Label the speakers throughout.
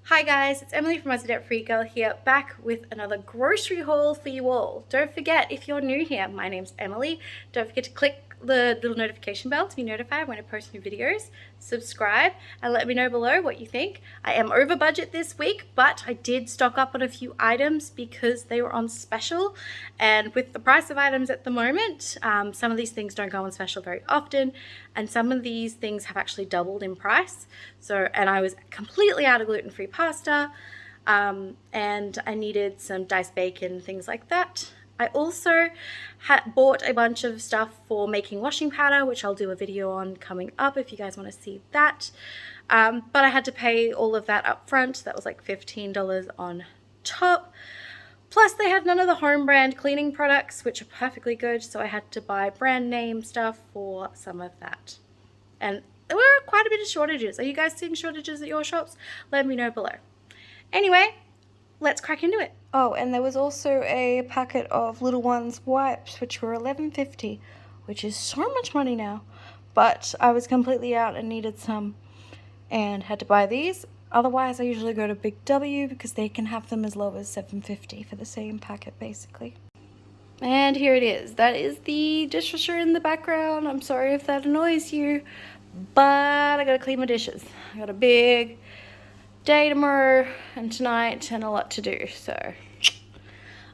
Speaker 1: Hi guys, it's Emily from Debt Free Girl here, back with another grocery haul for you all. Don't forget, if you're new here, my name's Emily. Don't forget to click the little notification bell to be notified when I post new videos. Subscribe and let me know below what you think. I am over budget this week, but I did stock up on a few items because they were on special. And with the price of items at the moment, some of these things don't go on special very often, and some of these things have actually doubled in price. And I was completely out of gluten-free pasta, and I needed some diced bacon, things like that. I also bought a bunch of stuff for making washing powder, which I'll do a video on coming up if you guys want to see that. But I had to pay all of that up front. That was like $15 on top. Plus they had none of the home brand cleaning products, which are perfectly good, so I had to buy brand name stuff for some of that. And there were quite a bit of shortages. Are you guys seeing shortages at your shops? Let me know below. Anyway, let's crack into it. Oh, and there was also a packet of LiQWYD wipes, which were $11.50, which is so much money now. But I was completely out and needed some and had to buy these. Otherwise, I usually go to Big W because they can have them as low as $7.50 for the same packet, basically. And here it is. That is the dishwasher in the background. I'm sorry if that annoys you, but I gotta clean my dishes. I got a big day tomorrow and tonight and a lot to do, so.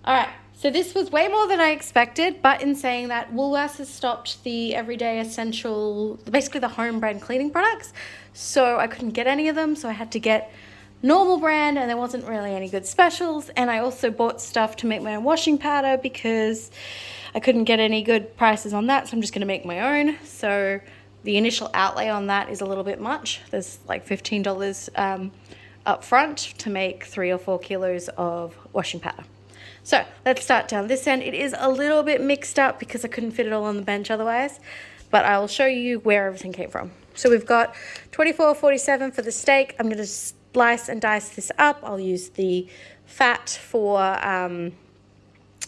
Speaker 1: All right, so this was way more than I expected, but in saying that, Woolworths has stopped the everyday essential, basically the home brand cleaning products, so I couldn't get any of them, so I had to get normal brand, and there wasn't really any good specials. And I also bought stuff to make my own washing powder because I couldn't get any good prices on that, so I'm just gonna make my own. So the initial outlay on that is a little bit much. There's like $15 up front to make 3 or 4 kilos of washing powder. So let's start down this end. It is a little bit mixed up because I couldn't fit it all on the bench otherwise, but I'll show you where everything came from. So we've got $24.47 for the steak. I'm gonna slice and dice this up. I'll use the fat for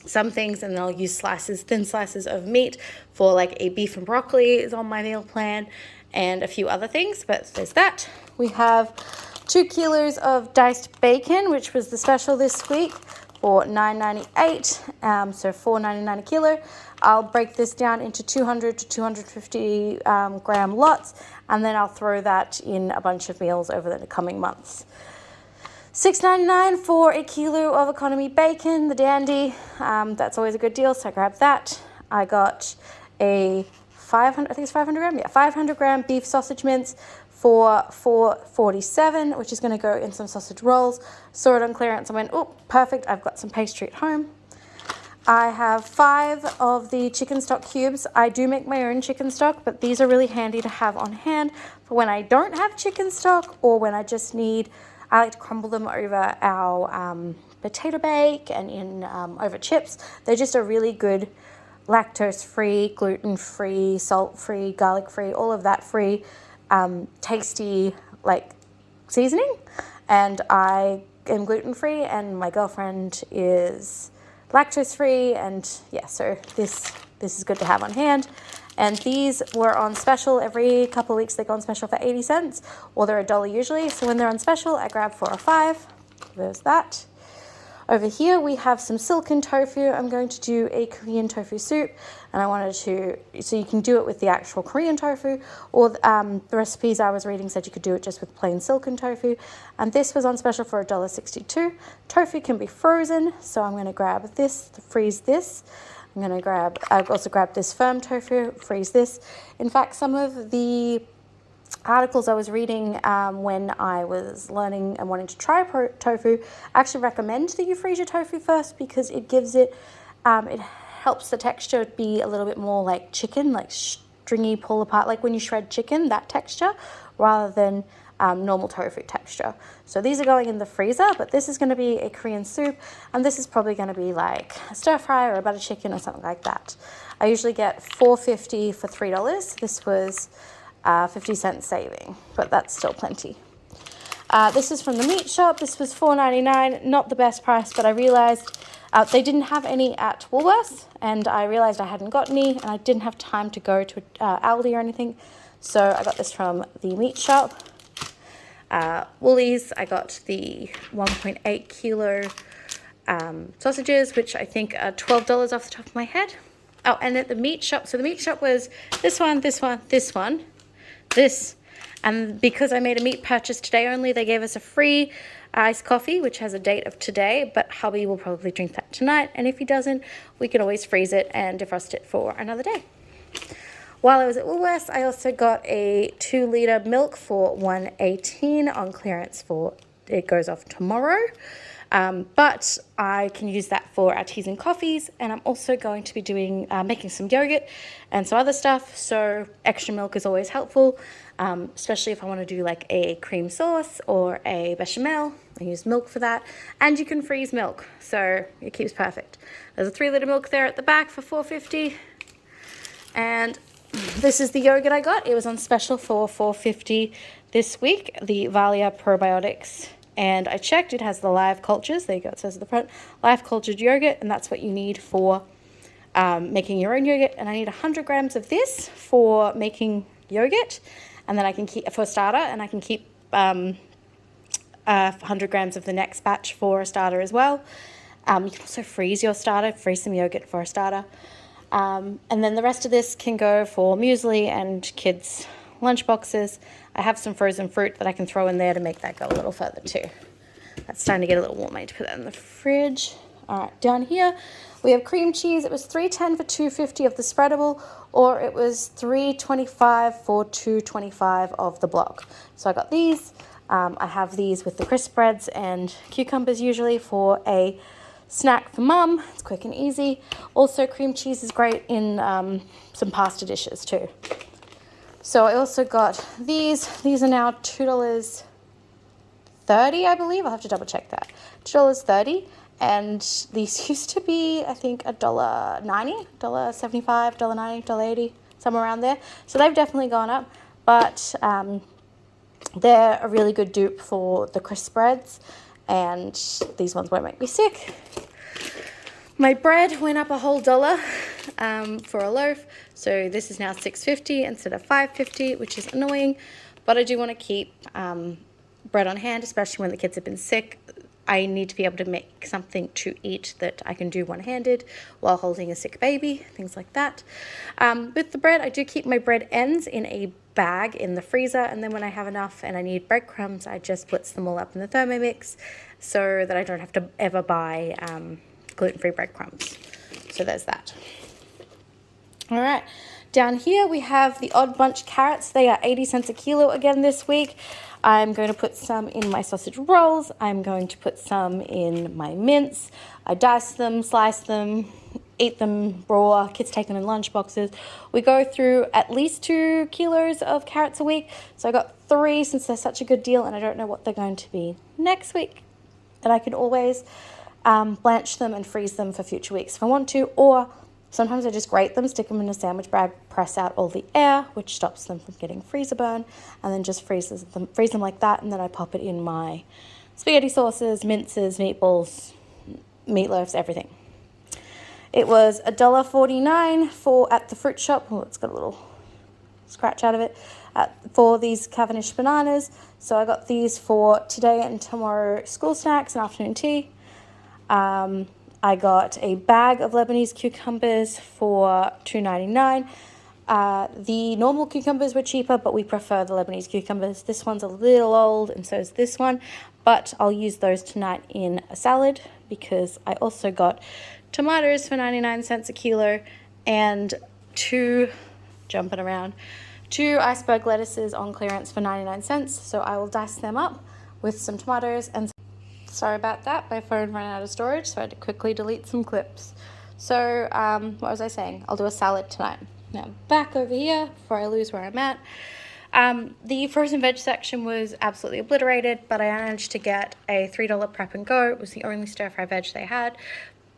Speaker 1: some things, and then I'll use thin slices of meat for like a beef and broccoli is on my meal plan, and a few other things, but there's that. We have 2 kilos of diced bacon, which was the special this week for $9.98, so $4.99 a kilo. I'll break this down into 200 to 250 gram lots, and then I'll throw that in a bunch of meals over the coming months. $6.99 for a kilo of economy bacon, the dandy. That's always a good deal, so I grabbed that. I got a 500 gram beef sausage mince for $4.47, which is going to go in some sausage rolls. Saw it on clearance and went, oh, perfect, I've got some pastry at home. I have 5 of the chicken stock cubes. I do make my own chicken stock, but these are really handy to have on hand for when I don't have chicken stock, or when I just need, I like to crumble them over our potato bake and in over chips. They're just a really good lactose-free, gluten-free, salt-free, garlic-free, all of that free, tasty like seasoning. And I am gluten-free, and my girlfriend is lactose-free, and yeah, so this is good to have on hand. And these were on special. Every couple of weeks they go on special for 80 cents, or they're $1 usually. So when they're on special, I grab 4 or 5. There's that. Over here we have some silken tofu. I'm going to do a Korean tofu soup, and I wanted to, so you can do it with the actual Korean tofu, or the recipes I was reading said you could do it just with plain silken tofu. And this was on special for $1.62. Tofu can be frozen, so I'm going to grab this, freeze this. I've also grabbed this firm tofu, freeze this. In fact, some of the articles I was reading when I was learning and wanting to try tofu actually recommend that you freeze your tofu first, because it gives it helps the texture be a little bit more like chicken, like stringy, pull apart, like when you shred chicken, that texture, rather than normal tofu texture. So these are going in the freezer, but this is going to be a Korean soup, and this is probably going to be like a stir fry or a butter chicken or something like that. I usually get $4.50 for $3. This was 50-cent saving, but that's still plenty. This is from the meat shop. This was $4.99, not the best price, but I realized they didn't have any at Woolworths, and I realized I hadn't got any, and I didn't have time to go to Aldi or anything, so I got this from the meat shop. Woolies, I got the 1.8 kilo sausages, which I think are $12 off the top of my head. Oh, and at the meat shop, so the meat shop was this one, this one, this one, this. And because I made a meat purchase today only, they gave us a free iced coffee, which has a date of today, but hubby will probably drink that tonight. And if he doesn't, we can always freeze it and defrost it for another day. While I was at Woolworths, I also got a 2-litre milk for $1.18 on clearance for it goes off tomorrow. But I can use that for our teas and coffees, and I'm also going to be doing making some yogurt and some other stuff, so extra milk is always helpful, especially if I want to do like a cream sauce or a bechamel. I use milk for that, and you can freeze milk, so it keeps perfect. There's a 3-litre milk there at the back for $4.50, and this is the yogurt I got. It was on special for $4.50 this week, the Valia Probiotics. And I checked, it has the live cultures. There you go, it says at the front, live cultured yogurt, and that's what you need for making your own yogurt. And I need 100 grams of this for making yogurt, and then I can keep, for a starter, and I can keep 100 grams of the next batch for a starter as well. You can also freeze your starter, freeze some yogurt for a starter. And then the rest of this can go for muesli and kids' lunch boxes. I have some frozen fruit that I can throw in there to make that go a little further too. That's starting to get a little warm. I need to put that in the fridge. All right, down here we have cream cheese. It was $3.10 for $2.50 of the spreadable, or it was $3.25 for $2.25 of the block. So I got these. I have these with the crisp breads and cucumbers usually for a snack for mum. It's quick and easy. Also, cream cheese is great in some pasta dishes too. So I also got these. These are now $2.30, I believe. I'll have to double check that. $2.30. And these used to be, I think, $1.90, $1.75, $1.90, $1.80, somewhere around there. So they've definitely gone up. But they're a really good dupe for the crisp breads. And these ones won't make me sick. My bread went up a whole dollar for a loaf, so this is now $6.50 instead of $5.50, which is annoying, but I do want to keep bread on hand, especially when the kids have been sick. I need to be able to make something to eat that I can do one-handed while holding a sick baby, things like that. With the bread, I do keep my bread ends in a bag in the freezer, and then when I have enough and I need breadcrumbs, I just blitz them all up in the Thermomix so that I don't have to ever buy gluten-free breadcrumbs. So there's that. All right, down here we have the Odd Bunch carrots. They are 80 cents a kilo again this week. I'm going to put some in my sausage rolls. I'm going to put some in my mince. I dice them, slice them, eat them raw. Kids take them in lunch boxes. We go through at least 2 kilos of carrots a week. So I got 3 since they're such a good deal, and I don't know what they're going to be next week. And I can always blanch them and freeze them for future weeks if I want to, or sometimes I just grate them, stick them in a sandwich bag, press out all the air, which stops them from getting freezer burn, and then just freeze them like that, and then I pop it in my spaghetti sauces, minces, meatballs, meatloaves, everything. It was $1.49 for at the fruit shop. Oh, it's got a little scratch out of it. For these Cavendish bananas. So I got these for today and tomorrow school snacks and afternoon tea. I got a bag of Lebanese cucumbers for $2.99. The normal cucumbers were cheaper, but we prefer the Lebanese cucumbers. This one's a little old, and so is this one, but I'll use those tonight in a salad because I also got tomatoes for 99 cents a kilo and 2 iceberg lettuces on clearance for 99 cents. So I will dice them up with some tomatoes and sorry about that, my phone ran out of storage, so I had to quickly delete some clips. So, what was I saying? I'll do a salad tonight. Now, back over here, before I lose where I'm at. The frozen veg section was absolutely obliterated, but I managed to get a $3 Prep and Go. It was the only stir-fry veg they had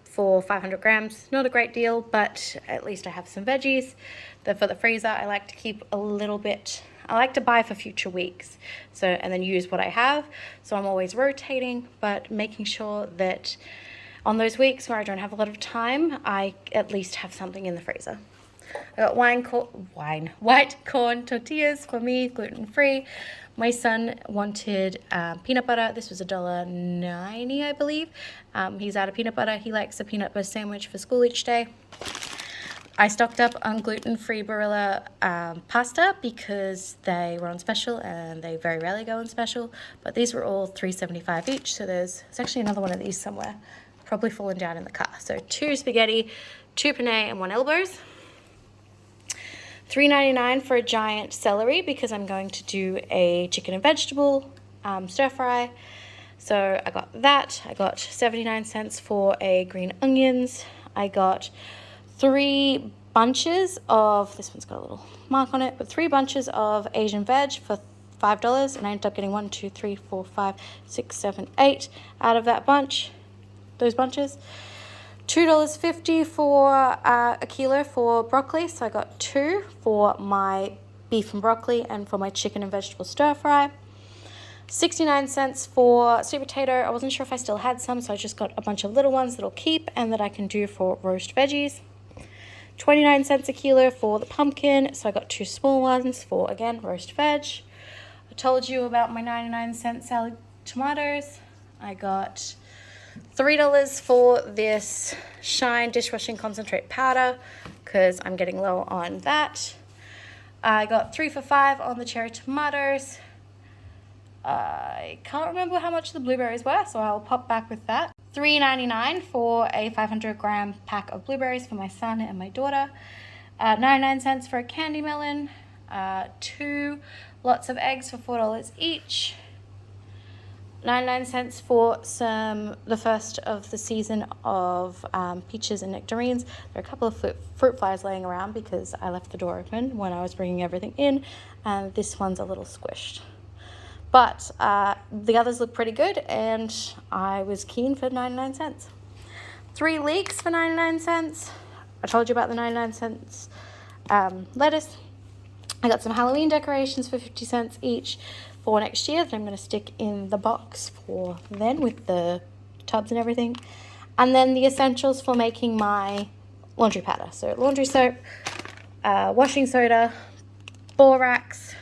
Speaker 1: for 500 grams. Not a great deal, but at least I have some veggies. Then for the freezer, I like to keep a little bit. I like to buy for future weeks, and then use what I have. So I'm always rotating, but making sure that on those weeks where I don't have a lot of time, I at least have something in the freezer. I got white corn tortillas for me, gluten-free. My son wanted peanut butter. This was $1.90, I believe. He's out of peanut butter. He likes a peanut butter sandwich for school each day. I stocked up on gluten-free Barilla pasta because they were on special and they very rarely go on special. But these were all $3.75 each, so there's actually another one of these somewhere, probably fallen down in the car. So 2 spaghetti, 2 penne, and 1 elbows. $3.99 for a giant celery because I'm going to do a chicken and vegetable stir fry. So I got that. I got 79 cents for a green onions. I got 3 bunches of, this one's got a little mark on it, but 3 bunches of Asian veg for $5, and I ended up getting 1, 2, 3, 4, 5, 6, 7, 8 out of that bunch, those bunches. $2.50 for a kilo for broccoli, so I got 2 for my beef and broccoli and for my chicken and vegetable stir fry. 69 cents for sweet potato. I wasn't sure if I still had some, so I just got a bunch of little ones that'll keep and that I can do for roast veggies. 29 cents a kilo for the pumpkin, so I got 2 small ones for, again, roast veg. I told you about my 99-cent salad tomatoes. I got $3 for this Shine dishwashing concentrate powder because I'm getting low on that. I got 3 for $5 on the cherry tomatoes. I can't remember how much the blueberries were, so I'll pop back with that. $3.99 for a 500-gram pack of blueberries for my son and my daughter. 99 cents for a candy melon. 2 lots of eggs for $4 each. 99 cents for the first of the season of peaches and nectarines. There are a couple of fruit flies laying around because I left the door open when I was bringing everything in, and this one's a little squished. But the others look pretty good, and I was keen for 99 cents. 3 leeks for 99 cents. I told you about the 99 cents lettuce. I got some Halloween decorations for 50 cents each for next year that I'm going to stick in the box for then with the tubs and everything. And then the essentials for making my laundry powder. So laundry soap, washing soda, borax,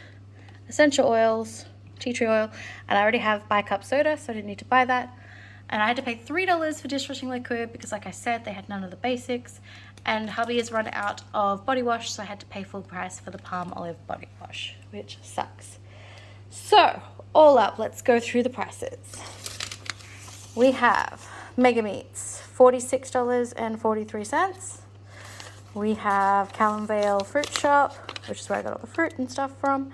Speaker 1: essential oils, tea tree oil, and I already have bicup soda, so I didn't need to buy that. And I had to pay $3 for dishwashing liquid because, like I said, they had none of the basics. And hubby has run out of body wash, so I had to pay full price for the palm olive body wash, which sucks. So, all up, let's go through the prices. We have Mega Meats, $46.43. We have Callum Vale Fruit Shop, which is where I got all the fruit and stuff from,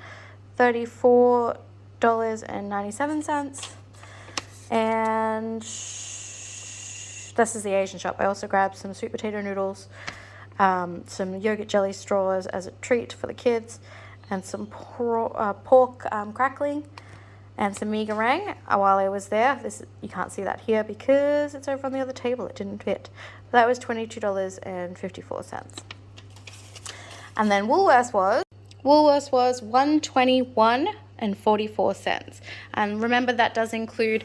Speaker 1: $34.97. And this is the Asian shop. I also grabbed some sweet potato noodles, some yogurt jelly straws as a treat for the kids, and some pork crackling, and some mee goreng while I was there. You can't see that here because it's over on the other table. It didn't fit. That was $22.54. And then Woolworths was $121.44. And remember, that does include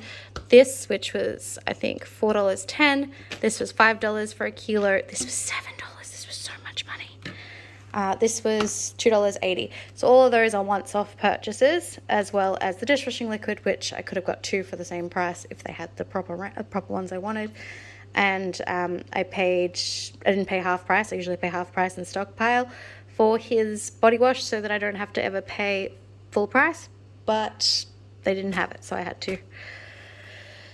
Speaker 1: this, which was, I think, $4.10. This was $5 for a kilo. This was $7. This was so much money. This was $2.80. So all of those are once-off purchases, as well as the dishwashing liquid, which I could have got 2 for the same price if they had the proper ones I wanted. And I didn't pay half price. I usually pay half price in stockpile for his body wash so that I don't have to ever pay full price, but they didn't have it, so I had to.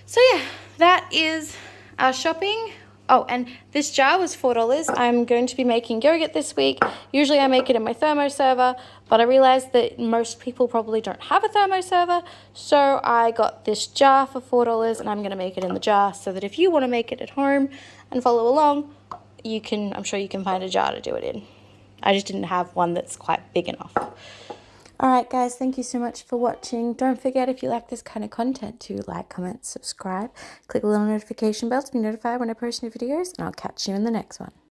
Speaker 1: So yeah, that is our shopping. Oh, and this jar was $4. I'm going to be making yogurt this week. Usually I make it in my thermo server, but I realized that most people probably don't have a thermo server, so I got this jar for $4, and I'm going to make it in the jar so that if you want to make it at home and follow along, I'm sure you can find a jar to do it in. I just didn't have one that's quite big enough. Alright guys, thank you so much for watching. Don't forget, if you like this kind of content, to like, comment, subscribe, click the little notification bell to be notified when I post new videos, and I'll catch you in the next one.